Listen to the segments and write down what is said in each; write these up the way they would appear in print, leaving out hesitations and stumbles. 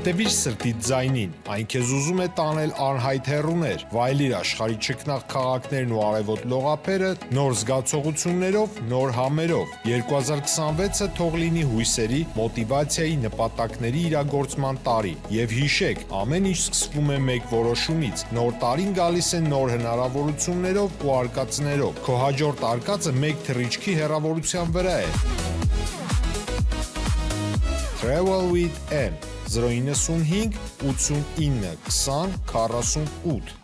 Հետևիր սրտիդ ձայնին, այն քեզ ուզում է տանել անհայտ հեռուներ, վայելիր աշխարհի չքնաղ քաղաքներն ու արևոտ լողափերը նոր զգացողություններով, նոր համերով։ 2026-ը թող լինի հույսերի, մոտիվացիայի, նպատակների իրագործման տարի։ Եվ հիշեք, ամեն ինչ սկսվում է մեկ որոշումից։ Նոր տարին գալիս է նոր հնարավորություններով ու արկածներով։ Քո հաջորդ արկածը մեկ թռիչքի հեռավորության վրա է։ Travel with M 095 89 20 48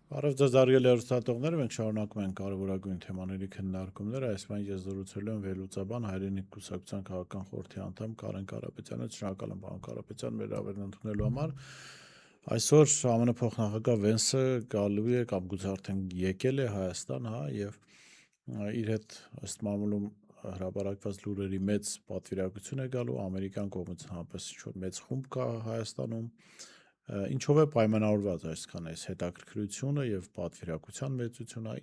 Բարև ձեզ արգելի հեռուստատողներ, մենք շարունակում ենք կարևորագույն թեմաների քննարկումները, այս բան ես զրուցել եմ վերլուծաբան հայրենիք կուսակցության քաղաքական խորհրդի անդամ Կարեն Կարապետյանը, շնորհակալ եմ պարոն Կարապետյան մեր հավերն ընդունելու համար։ Այսօր ԱՄՆ փոխնախագահ Վենսը գալու է կամ գուցե արդեն եկել է Հայաստան, եւ իր հետ ըստ մամուլում հրապարակված լուրերի մեծ պատվիրակություն է գալու ամերիկյան կողմից հանրապես ինչ-որ մեծ խումբ կա Հայաստանում, ինչով է պայմանավորված այսքան այս հետաքրքրությունը եւ պատվիրակության մեծությունը,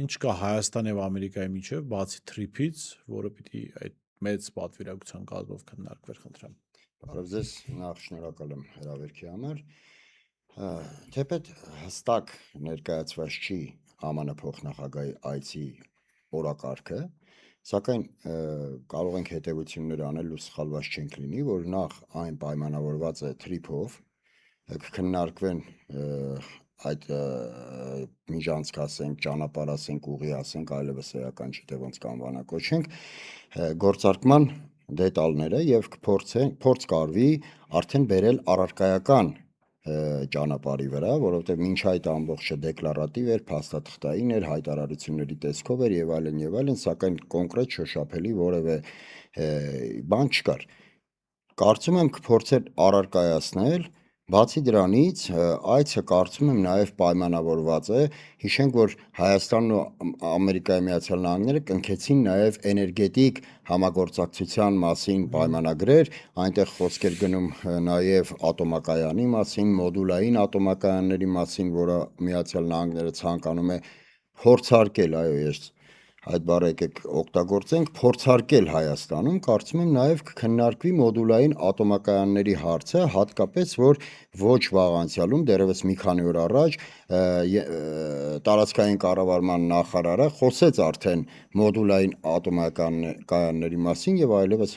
ինչ կա Հայաստան եւ Ամերիկայի միջեւ բացի թրիփից, որը պիտի այդ մեծ պատվիրակության կազմով քննարկվեր, խնդրեմ։ Բարև ձեզ, նախ շնորհակալ եմ հրավերքի համար։ Թեպետ հստակ ներկայացված չի ԱՄՆ փոխնախագահի այցի օրակարգը, սակայն կարող ենք հետևություններ անել ու սխալված չենք լինի, որ նախ այն պայմանավորված է թրիփով, կքննարկվեն այդ միջանցք ասենք, ճանապարհ ասենք, ուղի ասենք, այլևս էական չի թե ոնց կանվանակոչենք, գործարկման դետալները եւ փորձ կարվի արդեն բերել առարկայական ճանապարհի վրա, որովհետև մինչ այդ ամբողջը դեկլարատիվ էր, փաստաթղթային էր, հայտարարությունների տեսքով էր եւ այլն, սակայն կոնկրետ շոշափելի որևէ բան չկար։ Կարծում եմ կփորձեր առարկայացնել, բացի դրանից այցը կարծում եմ նաև պայմանավորված է, հիշենք, որ Հայաստանն ու Ամերիկայի Միացյալ Նահանգները կնքեցին նաև էներգետիկ համագործակցության մասին պայմանագրեր, այնտեղ խոսք էր գնում նաև ատոմակայանի մասին, մոդուլային ատոմակայանների մասին, որը Միացյալ Նահանգները ցանկանում է փորձարկել, այո, ես այդ բառը եկեք օգտագործենք, փորձարկել Հայաստանում, կարծում եմ նաև կքննարկվի մոդուլային ատոմակայանների հարցը, հատկապես որ ոչ վաղ անցյալում, դեռևս մի քանի օր առաջ տարածքային կառավարման նախարարը խոսեց արդեն մոդուլային ատոմակայանների մասին եւ այլևս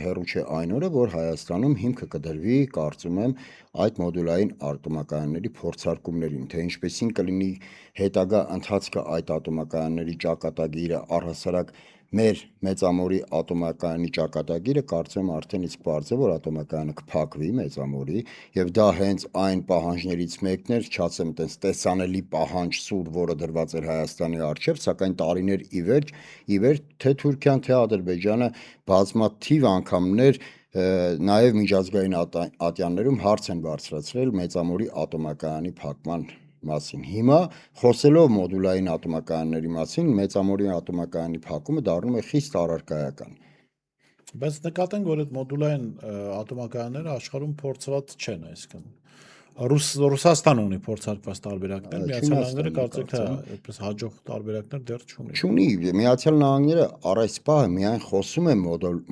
հեռու չէ այն օրը, որ Հայաստանում հիմքը կդրվի, կարծում եմ, այդ մոդուլային ատոմակայանների փորձարկումներին, թե ինչպեսին կլինի հետագա ընթացքը այդ ատոմակայանների ճակատագիրը, առհասարակ մեր մեծամորի ատոմակայանի ճակատագիրը, կարծում եմ արդեն իսկ պարզ է, որ ատոմակայանը կփակվի մեծամորի եւ դա հենց այն պահանջներից մեկն էր, չասեմ այտենց տեսանելի պահանջ սուր, որը դրված էր Հայաստանի առջև, սակայն տարիներ ի վեր թե Թուրքիան, թե Ադրբեջանը բազմաթիվ անգամներ նաև միջազգային ատյաններում հարց են բարձրացրել մեծամորի ատոմակայանի փակման մասին։ Հիմա խոսելով մոդուլային ատոմակայանների մասին, մեծամորի ատոմակայանի փակումը դառնում է խիստ առարկայական։ Բայց նկատենք, որ այդ մոդուլային ատոմակայանները աշխարհում փորձված չեն, այսինքն Ռուսաստանը ունի փորձարկված տարբերակներ, Միացյալ Նահանգները կարծեք թե այդպես հաջող տարբերակներ դեռ չունի։ Չունի, Միացյալ Նահանգները առ այս պահը միայն խոսում է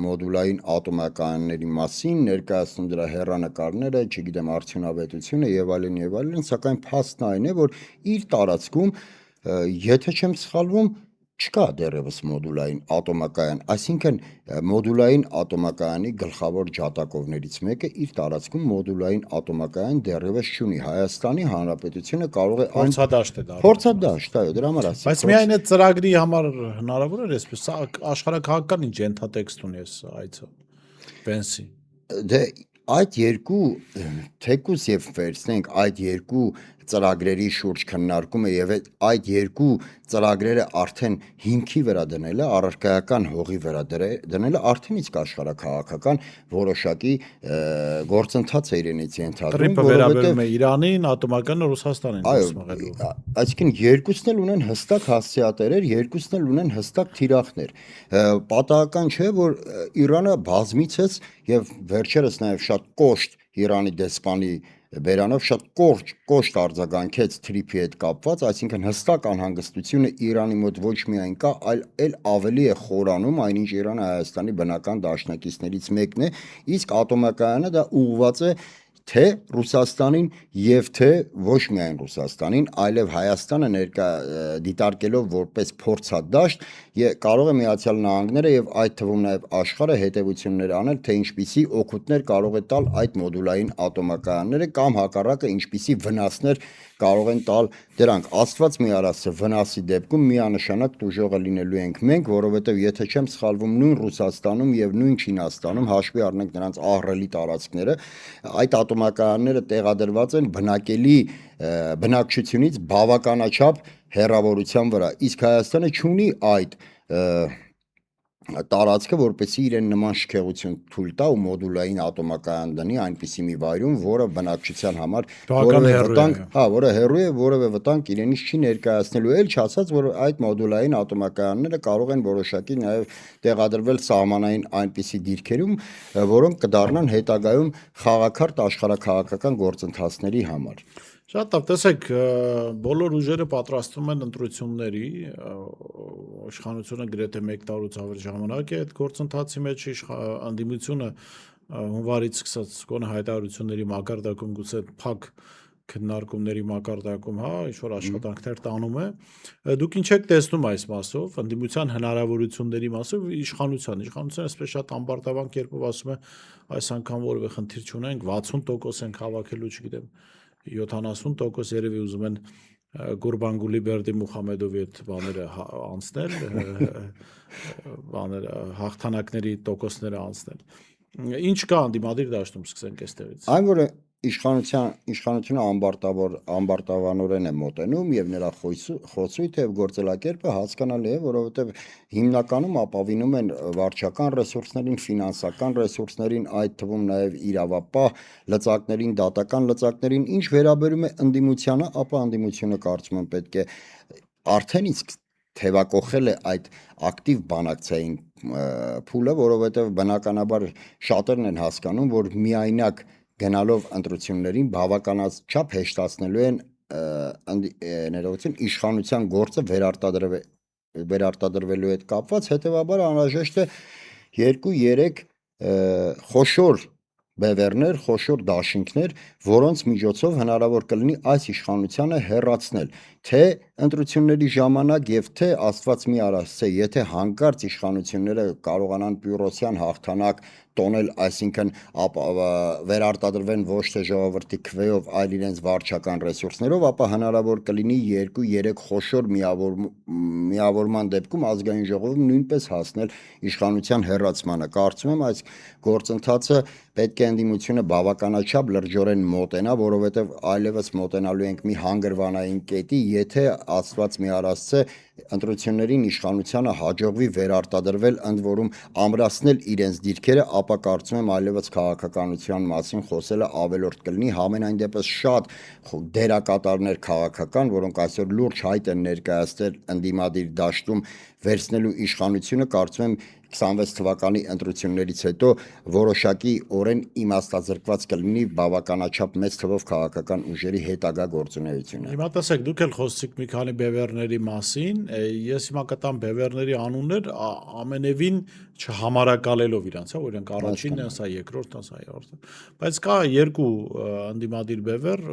մոդուլային ատոմակայանների մասին, ներկայացնում դրա հեռանկարները, չգիտեմ, արդյունավետությունը եւ այլն, սակայն փաստն այն է, որ իր տարածքում, եթե չեմ սխալվում, չկա դեռևս մոդուլային ատոմակայան, այսինքն մոդուլային ատոմակայանի գլխավոր ջատագովներից մեկը իր տարածքում մոդուլային ատոմակայան դեռևս չունի։ Հայաստանի Հանրապետությունը կարող է փորձադաշտ է դա։ Փորձադաշտ, այո, դրա համար ասեմ։ Բայց միայն այդ ծրագրի համար հնարավոր է այսպես, աշխարհակահաղական ինչ ենթատեքստ ունի այս այցը Վենսի։ Դե այդ երկու թեկուզ եւ վերցնենք այդ երկու ծրագրերի շուրջ քննարկումը եւ այդ երկու ծրագրերը արդեն հիմքի վրա դնելը, առարկայական հողի վրա դնելը արդեն իսկ աշխարհակահաղական որոշակի գործընթաց է իրենից ենթադրում, որովհետեւ վերաբերում է Իրանին, ատոմականը Ռուսաստանին մղելու։ Այսինքն երկուսն էլ ունեն հստակ հասցեատերեր, երկուսն էլ ունեն հստակ թիրախներ։ Պատահական չէ, որ Իրանը բազմիցս եւ վերջերս նաեւ շատ կոշտ Իրանի դեսպանի Բերանով շատ կոշտ արձագանքեց թրիփի հետ կապված, այսինքն հստակ անհանգստությունը Իրանի մոտ ոչ միայն կա, այլ ավելի է խորանում, այնինչ Իրանը Հայաստանի բնական դաշնակիցներից մեկն է, իսկ ատոմակայանը դա ուղղված է թե Ռուսաստանին եւ թե ոչ միայն Ռուսաստանին, այլև Հայաստանը դիտարկելով որպես փորձադաշտ կարող է Միացյալ Նահանգները եւ այդ թվում նաեւ աշխարհը հետեւություններ անել, թե ինչպիսի օգուտներ կարող է տալ այդ մոդուլային ատոմակայանները կամ հակառակը ինչպիսի վնասներ կարող են տալ դրանք։ Աստված մի արասը վնասի դեպքում միանշանակ տուժողը լինելու ենք մենք, որովհետեւ եթե չեմ սխալվում, նույն Ռուսաստանում եւ նույն Չինաստանում հաշվի առնենք նրանց ահռելի տարածքները, այդ ատոմակայանները տեղադրված են բնակելի բնակչությունից բավականաչափ հեռավորության վրա, իսկ Հայաստանը չունի այդ տարածքը, որպեսզի իրեն նման շքեղություն թույլ տա ու մոդուլային ատոմակայան դնի այնպիսի մի վայրում, որը բնակչության համար որը հեռու է, որևէ վտանգ իրենից չի ներկայացնելու, էլ չասած, որ այդ մոդուլային ատոմակայանները կարող են որոշակի նաև տեղադրվել սահմանային այնպիսի դիրքերում, որոնք կդառնան հետագայում խաղաքարտ աշխարհաքաղաքական գործընթացների համար։ Շատ լավ, տեսեք, բոլոր ուժերը պատրաստվում են ընտրությունների, իշխանությունը գրեթե 1 տարուց ավելի ժամանակ է այդ գործընթացի մեջ, անդիմությունը հունվարից սկսած գոնե հայտարարությունների մակարդակում գուցե փակ քննարկումների մակարդակում, ինչ-որ աշխատանքներ տանում է։ Դուք ինչ եք տեսնում այս մասով, ընդդիմության հնարավորությունների մասով, իշխանությունը այսպես շատ ամբարտավան կերպով ասում է, այս անգամ որևէ խնդիր չունենք, 60% ենք հավաքելու, չգիտեմ, 70% երևի ուզում են Գուրբանգուլի Բերդի Մուխամեդովի այդ բաները անցնել, հաղթանակների տոկոսները անցնել։ Ինչ կա անդիմադիր դաշտում, սկսենք այստեղից։ Այն որ իշխանությունը ամբարտավանորեն է մոտենում եւ նրա խոսույթը եւ գործելակերպը հասկանալի է, որովհետեւ հիմնականում ապավինում են վարչական ռեսուրսներին, ֆինանսական ռեսուրսներին, այդ թվում նաեւ իրավապահ լծակներին, դատական լծակներին, ինչ վերաբերում է ընդդիմությանը, ապա ընդդիմությունը կարծում եմ պետք է արդեն իսկ թևակողել է այդ ակտիվ բանակցային փուլը, որովհետեւ բնականաբար շատերն են հասկանում, որ միայնակ գնալով ընտրություններին բավականաչափ հեշտացնելու են ներողություն իշխանության գործը վերարտադրվելու հետ կապված, հետևաբար անհրաժեշտ է 2-3 խոշոր բևեռներ, խոշոր դաշինքներ, որոնց միջոցով հնարավոր կլինի այս իշխանությանը հեռացնել, թե ընտրությունների ժամանակ եւ թե Աստված մի արասցե, եթե հանկարծ իշխանությունները կարողանան Պյուրոսյան հաղթանակ տոնել, այսինքն վերարտադրվեն ոչ թե ժողովրդի քվեով, այլ իրենց վարչական ռեսուրսներով, ապա հնարավոր կլինի 2-3 խոշոր միավորման դեպքում ազգային ժողովում նույնպես հասնել իշխանության հեռացմանը։ Կարծում եմ այս գործընթացը պետք է ընդդիմությունը բավականաչափ լրջորեն մոտենա, որովհետև այլևս մոտենալու ենք մի հանգրվանային կետի, եթե Աստված մի արասցե ընտրություններին իշխանությանը հաջողվի վերարտադրվել, ընդ որում ամրացնել իրենց դիրքերը, ապա կարծում եմ այլևս քաղաքականության մասին խոսելը ավելորդ կլինի, համենայն դեպս շատ դերակատարներ քաղաքական, որոնք այսօր լուրջ հայտ են ներկայացրել ընդդիմադիր դաշտում վերցնելու իշխանությունը, կարծում եմ 26 թվականի ընտրություններից հետո որոշակի օրեն իմաստազրկված կլինի բավականաչափ մեծ թվով քաղաքական ուժերի հետագա գործունեությունը։ Հիմա տեսեք, դուք էլ խոսեցիք մի քանի բևեռների մասին, ես հիմա կտամ բևեռների անուններ ամենևին չհամարակալելով իրանց, որ իրենք առաջինն են, սա երկրորդն է, սա երրորդն է։ Բայց կա երկու ընդդիմադիր բևեռ,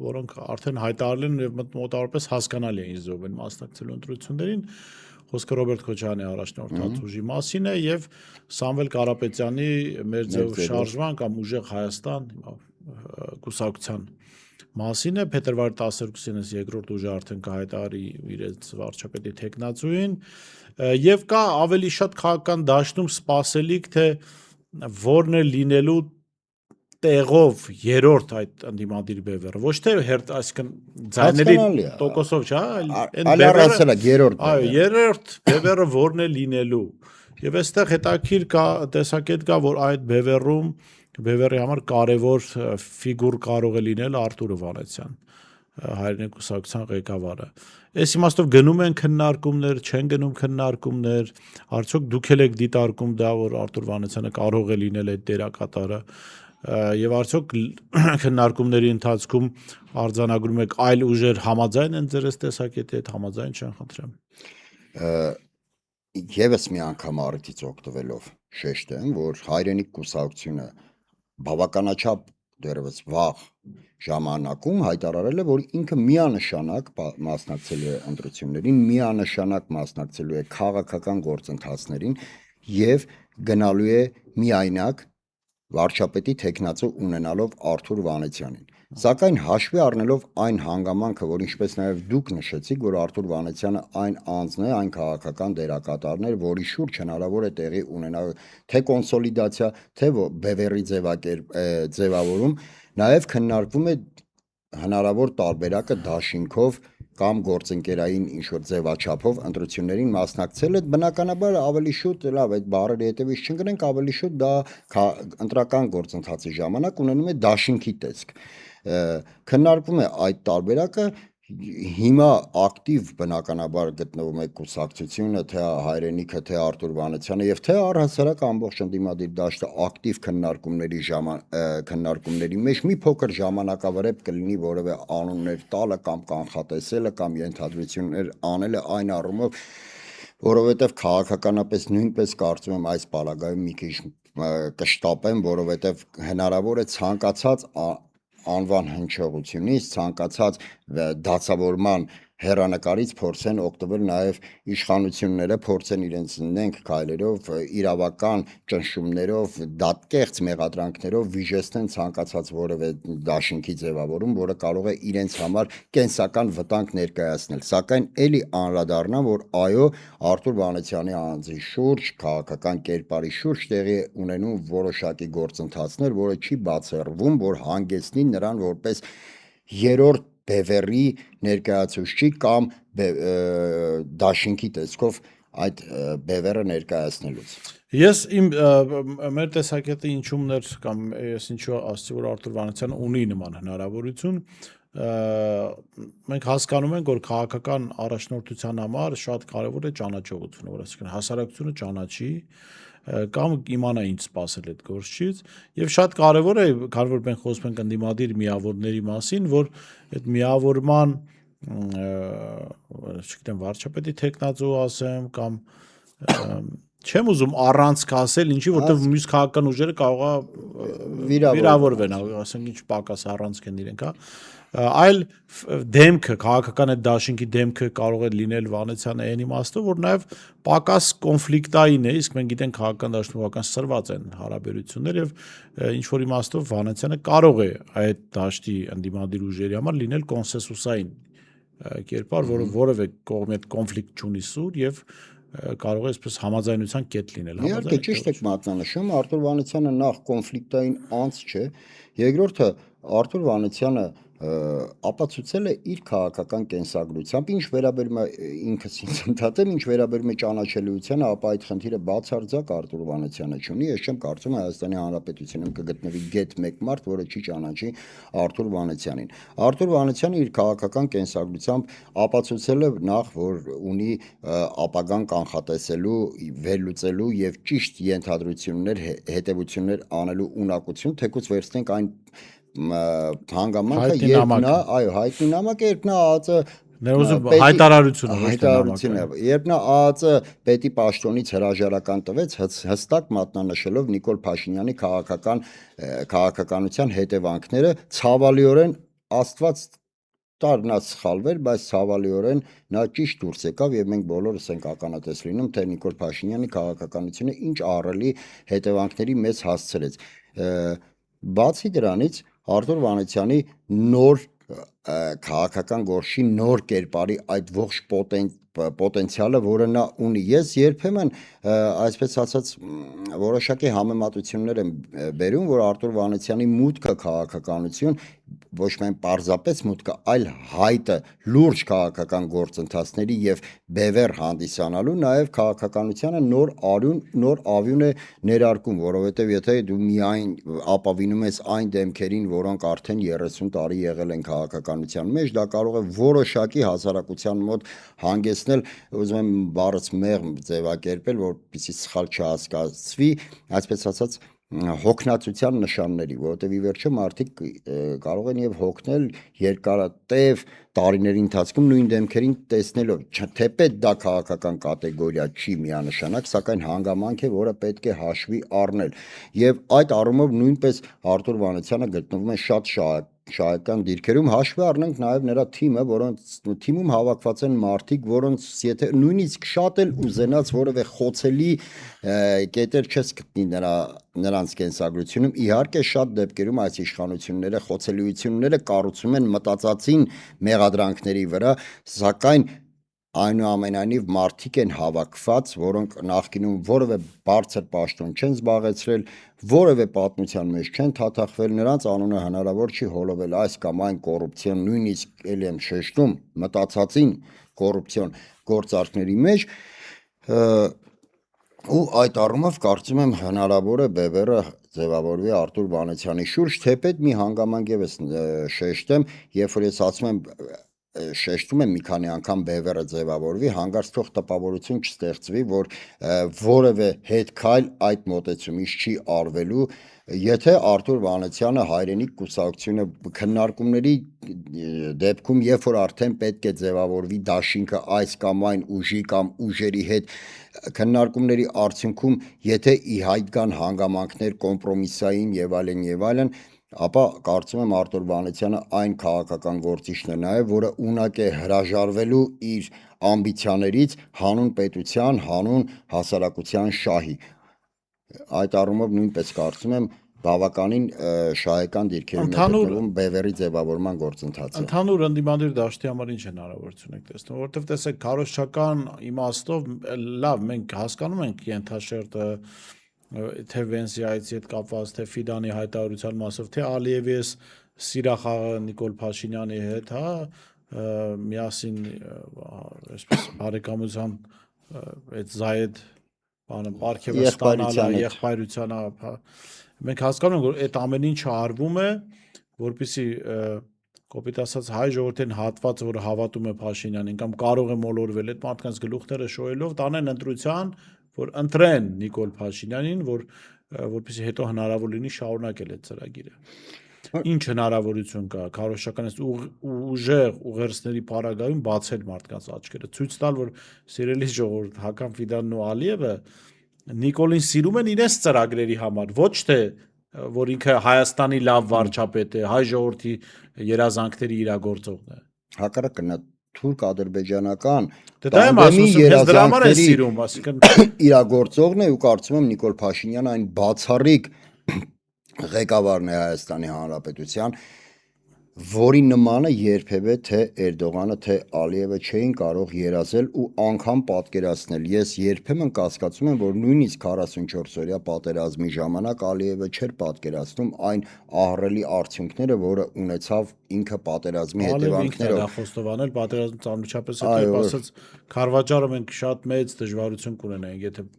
որոնք արդեն հայտարարել են եւ մոտավորապես հասկանալի է ինչ ձով են մասնակցելու ընտրություններին։ Խոսքը Ռոբերտ Քոչարյանի առաջնորդած ուժի մասին է եւ Սամվել Կարապետյանի մեր ձև շարժման կամ ուժեղ Հայաստան կուսակցության մասին է։ Փետրվարի 12-ին երկրորդ ուժը արդեն կհայտարարի իրենց վարչապետի թեկնածուին եւ կա ավելի շատ քաղաքական դաշտում սպասելիք, թե որն է լինելու տեղով երրորդ այդ ընդդիմադիր բևեռը, ոչ թե այսինքն ձայների տոկոսով, չէ, այլ առասելա երրորդ։ Այո, երրորդ բևեռը որն է լինելու։ Եվ այստեղ հետաքրքիր կա տեսակետ կա, որ այդ բևեռի համար կարևոր ֆիգուր կարող է լինել Արտուր Հովհաննիսյան, հայրենի կուսակցության ղեկավարը։ Այս իմաստով գնում են քննարկումներ, չեն գնում քննարկումներ, արդյոք դուք եք դիտարկում դա, որ Արտուր Հովհաննիսյանը կարող է լինել այդ դերակատարը։ եւ արդյոք քննարկումների ընթացքում արձանագրում եք այլ ուժեր համաձայն են ձեր տեսակետի հետ, համաձայն չեն, խնդրեմ։ Եվս մի անգամ առիթից օգտվելով շեշտեմ, որ հայրենիք կուսակցությունը բավականաչափ դեռևս վաղ ժամանակում հայտարարել է, որ ինքը միանշանակ մասնակցելու է ընտրություններին, միանշանակ մասնակցելու է քաղաքական գործընթացներին եւ գնալու է միայնակ վարչապետի տեխնացու ունենալով Արթուր Վանեցյանին։ Սակայն հաշվի առնելով այն հանգամանքը, որ ինչպես նաև դուք նշեցիք, որ Արթուր Վանեցյանը այն անձն է, այն քաղաքական դերակատարն էր, որի շուրջ հնարավոր է տեղի ունենալ թե կոնսոլիդացիա, թե բևեռի ձևավորում, նաև քննարկվում է հնարավոր տարբերակը դաշինքով կամ գործընկերային ինչ-որ ձևաչափով ընտրություններին մասնակցելը, բնականաբար ավելի շուտ, լավ, այդ բառերի հետևից չընկնենք, ավելի շուտ դա ընտրական գործընթացի ժամանակ ունենում է դաշինքի տեսք։ Քննարկվում է այդ տարբերակը, հիմա ակտիվ բնականաբար գտնվում է կուսակցությունը, թե հայրենիքը, թե Արթուր Վանեցյանը եւ թե առհասարակ ամբողջ ընդդիմադիր դաշտը ակտիվ քննարկումների մեջ մի փոքր ժամանակավրեպ կլինի որևէ անուններ տալը կամ կանխատեսելը կամ ենթադրություններ անելը այն առումով, որովհետեւ քաղաքականապես նույնպես կարծում եմ այս պարագայում մի քիչ կշտապեմ, որովհետեւ հնարավոր է ցանկացած անվան հնչողությունից, ցանկացած դասավորման հերանեկարից փորձեն օգտվել նաև իշխանությունները, փորձեն իրենց նենք քայլերով, իրավական ճնշումներով, դատկեղծ մեղադրանքներով վիժեցնեն ցանկացած որևէ դաշինքի ձևավորում, որը կարող է իրենց համար կենսական վտանգ ներկայացնել։ Սակայն ելի անդրադառնամ, որ այո, Արթուր Վանեցյանի անձի շուրջ, քաղաքական կերպարի շուրջ տեղի ունենում որոշակի գործընթացներ, որը չի բացառվում, որ հանգեցնի նրան որպես երրորդ բևեռի ներկայացուցիչ կամ դաշինքի տեսքով այդ բևեռը ներկայացնելուց։ Ես մեր տեսակետը ինչումն էր կամ ես ինչու ասացի, որ Արթուր Վանեցյանը ունի նման հնարավորություն, մենք հասկանում ենք, որ քաղաքական առաջնորդության համար շատ կարևոր է ճանաչողությունը, որ այսինքն հասարակությունը ճանաչի կամ իմանա ինչ սպասել այդ գործից եւ շատ կարեւոր է, քանի որ մենք խոսում ենք ընդդիմադիր միավորների մասին, որ այդ միավորման չգիտեմ վարչապետի տեխնացու ասեմ կամ չեմ ուզում առանցք ասել, ինչի որտեղ մյուս քաղաքական ուժերը կարող է վիրավորվեն, ասենք ինչ պակաս առանցք են իրենք, հա այլ դեմքը քաղաքական այդ դաշինքի դեմքը կարող է լինել Վանեցյանը այն իմաստով, որ նաև պակաս կոնֆլիկտային է, իսկ մենք գիտենք քաղաքական դաշտում սրված են հարաբերություններ եւ ինչ որ իմաստով Վանեցյանը կարող է այդ դաշտի ընդդիմադիր ուժերի համար լինել կոնսենսուսային կերպար, որը որևէ կողմի հետ կոնֆլիկտ չունի սուր եւ կարող է այսպես համաձայնության կետ լինել։ Իհարկե ճիշտ եք մատնանշում, Արթուր Վանեցյանը նախ կոնֆլիկտային անձ չէ, երկրորդը Արթուր Վանեցյանը ապացուցել է իր քաղաքական կենսագրությամբ, ինչ վերաբերում է ինքս ինձ ընդհատեմ, ինչ վերաբերում է ճանաչելիությանը, ապա այդ խնդիրը բացարձակ Արթուր Վանեցյանը չունի, ես չեմ կարծում Հայաստանի Հանրապետությունում կգտնվի գեթ մեկ մարդ, որը չի ճանաչի Արթուր Վանեցյանին։ Արթուր Վանեցյանը իր քաղաքական կենսագրությամբ ապացուցել է նախ, որ ունի ապագան կանխատեսելու, վերլուծելու եւ ճիշտ ենթադրություններ, հետևություններ անելու ունակություն, թեկուզ վերցնենք այն հանգամանքը, երբ նա, այո, հայտնի նամակ է, երբ նա ԱԱԾ հայտարարությունը, երբ նա ԱԱԾ պետի պաշտոնից հրաժարական տվեց, հստակ մատնանշելով Նիկոլ Փաշինյանի քաղաքականության հետևանքները, ցավալիորեն Աստված տար նա սխալվեր, բայց ցավալիորեն նա ճիշտ դուրս եկավ եւ մենք բոլորս ենք ականատես լինում, թե Նիկոլ Փաշինյանի քաղաքականությունը ինչ ահռելի հետևանքների մեզ հասցրեց։ Բացի դրանից Արթուր Վանեցյանի նոր քաղաքական գործի նոր կերպարի այդ ողջ պոտենցիալը, որը նա ունի, ես երբեմն այսպես ասած որոշակի համեմատություններ եմ բերում, որ Արթուր Վանեցյանի մուտքը քաղաքականություն ոչ միայն պարզապես մուտքը, այլ հայտը լուրջ քաղաքական գործընթացների եւ բևեռ հանդիսանալու նաեւ քաղաքականությանը նոր արյուն, նոր ավյուն է ներարկում, որովհետեւ եթե դու միայն ապավինում ես այն դեմքերին, որոնք արդեն 30 տարի եղել են քաղաքականության մեջ, դա կարող է որոշակի հասարակության մոտ հանգեցնել, ուզում եմ բառս մեղմ ձևակերպել, որպեսզի սխալ չհասկացվի, այսպես ասած հոգնածության նշանների, որովհետև ի վերջո մարդիկ կարող են եւ հոգնել երկարատև տարիների ընթացքում նույն դեմքերին տեսնելով, թեպետ դա քաղաքական կատեգորիա չի միանշանակ, սակայն հանգամանք է, որը պետք է հաշվի առնել։ Եվ այդ առումով նույնպես Արտուր Վանեցյանը գտնվում է շատ շահեկան դիրքերում, հաշվի առնենք նաև նրա թիմը, որոնց թիմում հավաքված են մարդիկ, որոնց եթե նույնիսկ շատ էլ ուզենած որևէ խոցելի կետեր չես գտնի նրանց կենսագրությունում, իհարկե շատ դեպքերում այս իշխանությունները խոցելիությունները կառուցում են մտածածին մեղադրանքների վրա, սակայն այնուամենայնիվ մարդիկ են հավաքված, որոնք նախկինում որևէ բարձր պաշտոն չեն զբաղեցրել, որևէ պատմության մեջ չեն թաթախվել, նրանց անունը հնարավոր չի հոլովել այս կամ այն կոռուպցիոն, նույնիսկ ելի եմ շեշտում, մտածածին կոռուպցիոն գործարքների մեջ, ու այդ առումով կարծում եմ հնարավոր է բևեռը ձևավորվի Արտուր Վանեցյանի շուրջ, թեպետ մի հանգամանք ևս շեշտեմ, երբ որ ես ասում եմ շեշտում եմ մի քանի անգամ բևեռը ձևավորվի, հանգարց թող տպավորություն չստեղծվի, որ որևէ հետքայլ այդ մոտեցումից չի արվելու, եթե Արտուր Վանեցյանը հայրենիք կուսակցությունը քննարկումների դեպքում, երբ որ արդեն պետք է ձևավորվի դաշինքը այս կամ այն ուժի կամ ուժերի հետ քննարկումների արդյունքում, եթե ի հայտ գան հանգամանքներ կոմպրոմիսային եւ այլն, ապա կարծում եմ Արտուր Վանեցյանը այն քաղաքական գործիչն է նաև, որը ունակ է հրաժարվելու իր ամբիցիաներից հանուն պետության, հանուն հասարակության շահի։ Այդ առումով նույնպես կարծում եմ բավականին շահեկան դիրքերում է գտնվում բևեռի ձևավորման գործընթացը։ Ընդհանուր ընդդիմադիր դաշտի համար ինչ հնարավորություն եք տեսնում, որովհետև տեսեք քարոզչական իմաստով լավ մենք հասկանում ենք ենթաշերտը թե Վենսիայից հետ կապված, թե Ֆիդանի հայտարարության մասով, թե Ալիևի սիրախաղը Նիկոլ Փաշինյանի հետ, հա, միասին այսպես բարեկամության այդ Զայեդ բանը պարգևը ստանալը, եղբայրության, մենք հասկանում ենք, որ այդ ամեն ինչը արվում է, որպեսզի կոպիտ ասած հայ ժողովրդին հատված, որը հավատում է Փաշինյանին կամ կարող է մոլորվել այդ մարդկանց գլուխները շոյելով, տանեն ընտրության, որ ընտրեն Նիկոլ Փաշինյանին, որպեսզի հետո հնարավոր լինի շարունակել այդ ծրագիրը։ Ինչ հնարավորություն կա քարոզչական ուժեղ ուղերձների պարագայում բացել մարդկանց աչքերը, ցույց տալ, որ սիրելի ժողովուրդ, Հական Ֆիդանն ու Ալիևը Նիկոլին սիրում են իրենց ծրագրերի համար, ոչ թե որ ինքը Հայաստանի լավ վարչապետ է, հայ ժողովրդի երազանքների իրագործողն է։ Հակառակը նա թուրք-ադրբեջանական երազանքների իրագործողն է ու կարծում եմ Նիկոլ Փաշինյանը այն բացառիկ ղեկավարն է Հայաստանի Հանրապետության, որի նմանը երբևէ թե Էրդողանը, թե Ալիևը չէին կարող երազել ու անգամ պատկերացնել։ Ես երբեմն կասկածում եմ, որ նույնիսկ 44-օրյա պատերազմի ժամանակ Ալիևը չէր պատկերացնում այն ահռելի արդյունքները, որը ունեցավ ինքը պատերազմի հետևանքներով։ Խոստովանել պատերազմից անմիջապես հետո ասած Քարվաճարը մենք շատ մեծ դժվարություն կունենայինք, եթե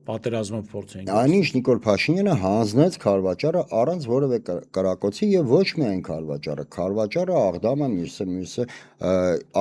պատերազմը փորձենք։ Այնինչ Նիկոլ Փաշինյանը հանձնեց Քարվաճարը առանց որևէ կրակոցի եւ ոչ միայն Քարվաճարը, Աղդամը, մյուսը,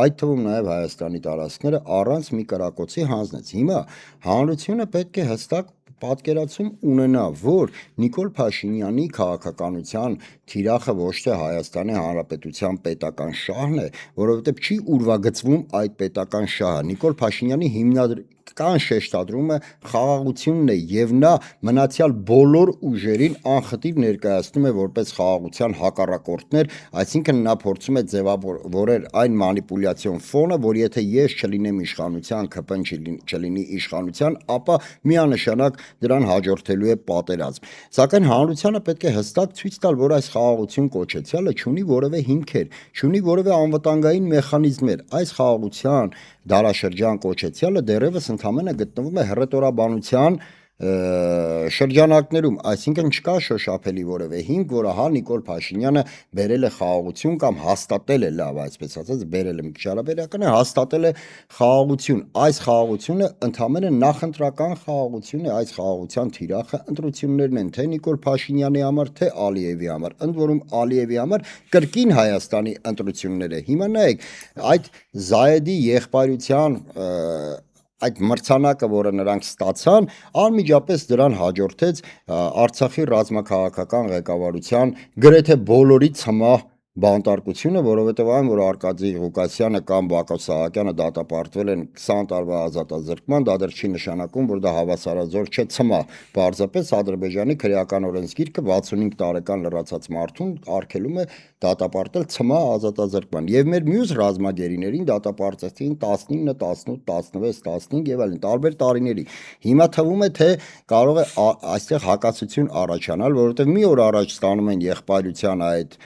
այդ թվում նաեւ Հայաստանի տարածքները առանց մի կրակոցի հանձնեց։ Հիմա հանրությունը պետք է հստակ պատկերացում ունենա, որ Նիկոլ Փաշինյանի քաղաքականության թիրախը ոչ թե Հայաստանի Հանրապետության պետական շահն է, որովհետև չի ուրվագծվում այդ պետական շահը։ Նիկոլ Փաշինյանի հիմնական շեշտադրումը խաղաղությունն է եւ նա մնացյալ բոլոր ուժերին անխտիր ներկայացնում է որպես խաղաղության հակառակորդներ, այսինքն նա փորձում է ձևավորել այն մանիպուլյացիոն ֆոնը, որ եթե ես չլինեմ իշխանության, ԿՊ-ն չլինի իշխանության, ապա միանշանակ դրան հաջորդելու է պատերազմ։ Սակայն հանրությանը պետք է հստակ ցույց տալ, որ այս խաղաղություն կոչեցյալը չունի որևէ հիմքեր, չունի որևէ անվտանգային մեխանիզմներ։ Այս խաղաղության դարաշրջան կոչեցյալը դեռևս ընդամենը գտնվում է հռետորաբանության շրջանակներում, այսինքն չկա շոշափելի որևէ հիմք, որ ահա Նիկոլ Փաշինյանը բերել է խաղաղություն կամ հաստատել է, լավ այսպես ասած, բերել է մի քիչ հարաբերական է, հաստատել է խաղաղություն։ Այս խաղաղությունը ընդամենը նախընտրական խաղաղություն է, այս խաղաղության թիրախը ընտրություններն են, թե Նիկոլ Փաշինյանի համար, թե Ալիևի համար, ընդ որում Ալիևի համար կրկին Հայաստանի ընտրություններ է։ Հիմա նայեք, այդ Զայեդի եղբայրության այդ մրցանակը, որը նրանք ստացան, անմիջապես դրան հաջորդեց Արցախի ռազմաքաղաքական ղեկավարության գրեթե բոլորի ցմահ բանտարկությունը, որովհետև այն, որ Արկադի Ղուկասյանը կամ Բակոս Սահակյանը դատապարտվել են 20 տարվա ազատազրկման, դա դեռ չի նշանակում, որ դա հավասարազոր չէ ցմահ։ Պարզապես Ադրբեջանի քրեական օրենսգիրքը 65 տարեկան լրացած մարդուն արգելում է դատապարտել ցմահ ազատազրկման։ Եվ մեր մյուս ռազմագերիներին դատապարտեցին 19, 18, 16, 15 եւ այլն տարբեր տարիների։ Հիմա թվում է, թե կարող է այստեղ հակասություն առաջանալ, որովհետև մի օր առաջ ստանում են եղբայրության այդ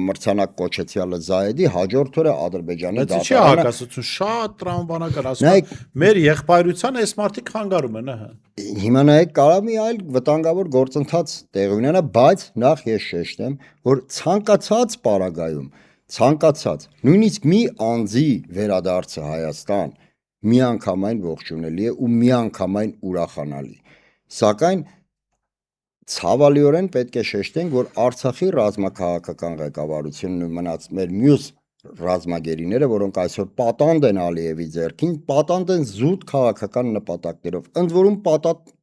մրցանակ կոչեցյալը Զայեդի, հաջորդ օրը Ադրբեջանի Դա չի հակասություն, շատ տրամաբանական ասում։ Մեր եղբայրության այս մարդիկ խանգարում են, ահա։ Հիմա նայեք, կարող մի այլ վտանգավոր գործընթաց տեղի ունենա, բայց նախ ես շեշտեմ, որ ցանկացած պարագայում, ցանկացած, նույնիսկ մի անձի վերադարձը Հայաստան միանգամայն ողջունելի է ու միանգամայն ուրախանալի։ Սակայն ցավալիորեն պետք է շեշտենք, որ Արցախի ռազմաքաղաքական ղեկավարությունն ու մնաց մեր մյուս ռազմագերիները, որոնք այսօր պատանդ են Ալիևի ձեռքին, պատանդ են զուտ քաղաքական նպատակներով։ Ընդ որում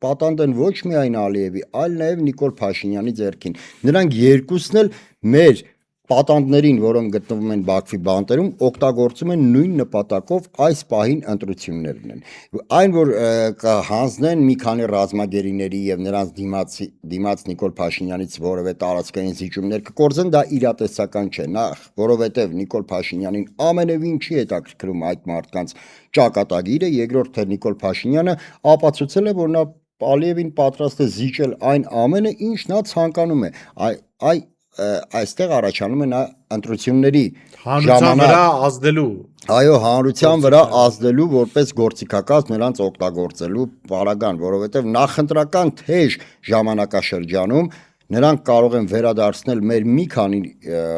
պատանդ են ոչ միայն Ալիևի, այլ նաև Նիկոլ Փաշինյանի ձեռքին։ Նրանք երկուսն էլ մեր պատանդներին, որոնք գտնվում են Բաքվի բանտերում, օգտագործում են նույն նպատակով այս պահին ընտրություններն են։ Այն, որ հանձնեն մի քանի ռազմագերիների եւ նրանց դիմաց Նիկոլ Փաշինյանից որևէ տարածքային զիջումներ կկործեն, դա իրատեսական չէ։ Նախ, որովհետեւ Նիկոլ Փաշինյանին ամենևին չի հետաքրքրում այդ մարդկանց ճակատագիրը, երկրորդ թե Նիկոլ Փաշինյանը ապացուցել է, որ նա Ալիևին պատրաստ է զիջել այն ամենը, ինչ նա ցանկանում է։ Այստեղ առաջանում է նա ընտրությունների հանրության վրա ազդելու։ Այո, հանրության վրա ազդելու որպես գործիքակազմ նրանց օգտագործելու պարագան, որովհետև նախընտրական թեժ ժամանակաշրջանում նրանք կարող են վերադարձնել մեր մի քանի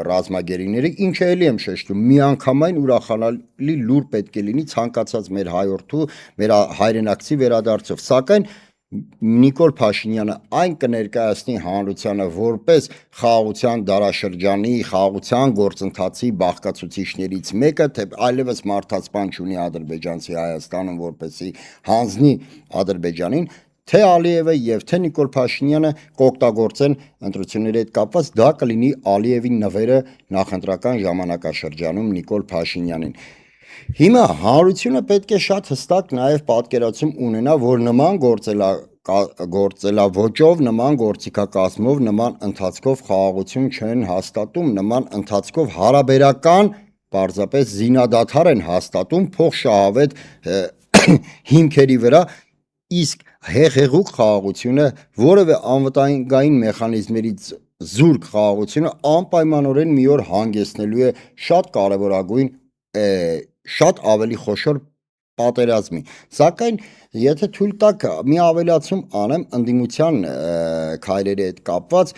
ռազմագերիների, ինչը էլի եմ շեշտում, միանգամայն ուրախանալի լուր պետք է լինի ցանկացած մեր հայորդու, մեր հայրենակցի վերադարձով, սակայն Նիկոլ Փաշինյանը այն կներկայացնի հանրությանը որպես խաղաղության դարաշրջանի, խաղաղության գործընթացի բաղկացուցիչներից մեկը, թե այլևս մարդասպան չունի ադրբեջանցի Հայաստանում, որպեսզի հանձնի Ադրբեջանին, թե Ալիևը եւ թե Նիկոլ Փաշինյանը կօգտագործեն ընտրությունների հետ կապված, դա կլինի Ալիևի նվերը նախընտրական ժամանակաշրջանում Նիկոլ Փաշինյանին։ Հիմա հանրությունը պետք է շատ հստակ նաև պատկերացում ունենա, որ նման գործելավոճով, նման գործիքակազմով, նման ընթացքով խաղաղություն չեն հաստատում, նման ընթացքով հարաբերական պարզապես զինադադար են հաստատում փոխշահավետ հիմքերի վրա, իսկ հեղեղուկ խաղաղությունը, որևէ անվտանգային մեխանիզմներից զուրկ խաղաղությունը անպայմանորեն մի օր հանգեցնելու է շատ կարևորագույն շատ ավելի խոշոր պատերազմի, սակայն եթե թույլ տաք մի ավելացում անեմ ընդդիմության քայլերի հետ կապված,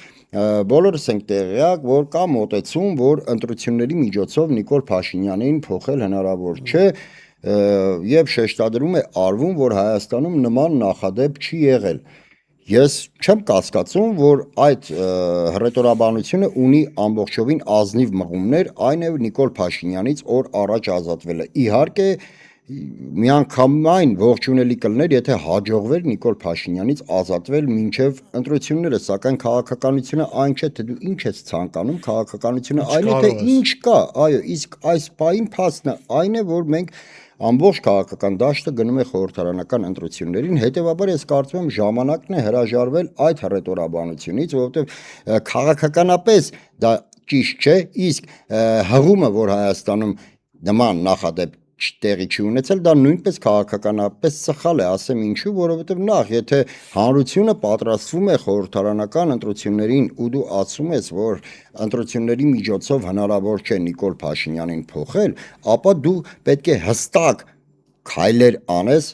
բոլորս ենք տեղյակ, որ կա մոտեցում, որ ընտրությունների միջոցով Նիկոլ Փաշինյանին փոխել հնարավոր չէ եւ շեշտադրում է արվում, որ Հայաստանում նման նախադեպ չի եղել։ Ես չեմ կասկածում, որ այդ հռետորաբանությունը ունի ամբողջովին ազնիվ մղումներ, այն է Նիկոլ Փաշինյանից օր առաջ ազատվելը։ Իհարկե, միանգամայն ողջունելի կլներ, եթե հաջողվեր Նիկոլ Փաշինյանից ազատվել մինչև ընտրությունները, սակայն քաղաքականությունը այն չէ, թե դու ինչ ես ցանկանում, քաղաքականությունը այն է, թե ինչ կա, այո, իսկ այս պահին փաստն այն է, որ մենք ամբողջ քաղաքական դաշտը գնում է խորհրդարանական ընտրություններին, հետևաբար ես կարծում եմ ժամանակն է հրաժարվել այդ հռետորաբանությունից, որովհետև քաղաքականապես դա ճիշտ չէ, իսկ հղումը, որ Հայաստանում նման նախադեպ տեղի չի ունեցել, դա նույնպես քաղաքականապես սխալ է, ասեմ ինչու, որովհետև նախ, եթե հանրությունը պատրաստվում է խորհրդարանական ընտրություններին ու դու ասում ես, որ ընտրությունների միջոցով հնարավոր չէ Նիկոլ Փաշինյանին փոխել, ապա դու պետք է հստակ քայլեր անես,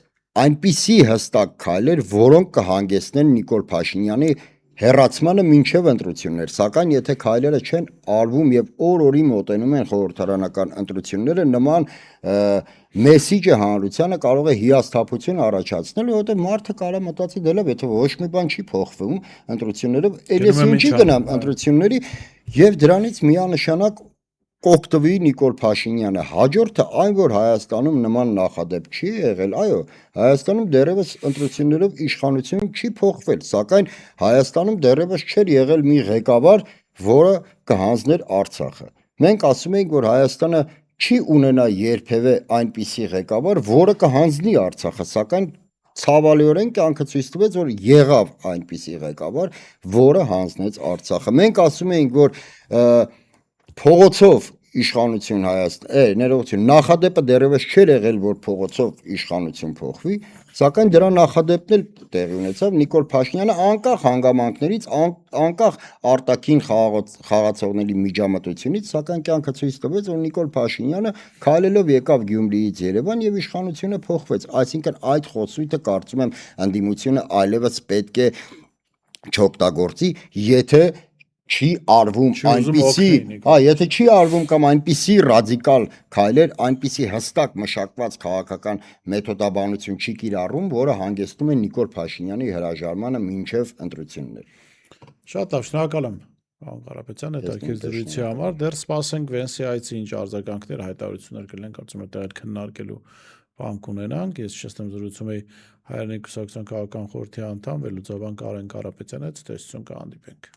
այնպիսի հստակ քայլեր, որոնք կհանգեցնեն Նիկոլ Փաշինյանի հեռացմանը մինչև ընտրություններ, սակայն եթե քայլերը չեն արվում եւ օր-օրի մոտենում են խորհրդարանական ընտրությունները, նման մեսիջը հանրությանը կարող է հիասթափություն առաջացնել, որովհետեւ մարդը կարա մտածի դե լավ, եթե ոչ մի բան չի փոխվում ընտրությունները, ելս ինչի գնամ ընտրությունների եւ դրանից միանշանակ կօգտվի Նիկոլ Փաշինյանը։ Հաջորդը այն, որ Հայաստանում նման նախադեպ չի եղել, այո, Հայաստանում դեռևս ընտրություններով իշխանություն չի փոխվել, սակայն Հայաստանում դեռևս չէր եղել մի ղեկավար, որը կհանձներ Արցախը։ Մենք ասում ենք, որ Հայաստանը չի ունենա երբևէ այնպիսի ղեկավար, որը կհանձնի Արցախը, սակայն ցավալիորեն կյանքը ցույց տվեց, որ եղավ այնպիսի ղեկավար, որը հանձնեց Արցախը։ Մենք ասում ենք, որ փողոցով իշխանություն ներողություն, նախադեպը դեռևս չէր եղել, որ փողոցով իշխանություն փոխվի, սակայն դրա նախադեպն էլ տեղի ունեցավ։ Նիկոլ Փաշինյանը անկախ հանգամանքներից, անկախ արտաքին խաղացողների միջամտությունից, սակայն կյանքը ցույց տվեց, որ Նիկոլ Փաշինյանը քայլելով եկավ Գյումրիից Երևան եւ իշխանությունը փոխվեց։ Այսինքն այդ խոսույթը կարծում եմ ընդդիմությունը այլևս պետք է չօգտագործի, եթե չի արվում այնպիսի, եթե չի արվում կամ այնպիսի ռադիկալ քայլեր, այնպիսի հստակ մշակված քաղաքական մեթոդաբանություն չի կիրառում, որը հանգեցնում է Նիկոլ Փաշինյանի հրաժարմանը մինչև ընտրություններ։ Շատ լավ, շնորհակալ եմ պարոն Կարապետյան, հետաքրքիր զրույցի համար։ Դեռ սպասենք Վենսի այցի ինչ արձագանքներ, հայտարարություններ կլինեն, կարծում եմ դա քննարկելու բան կունենանք։ Ես շեշտեմ զրուցում էի Հայերենի կուսակցության քաղաքական խորհրդի անդամ Վերլուծաբան Կարեն Կարապետյանի հետ, տեսություն կհանդիպենք։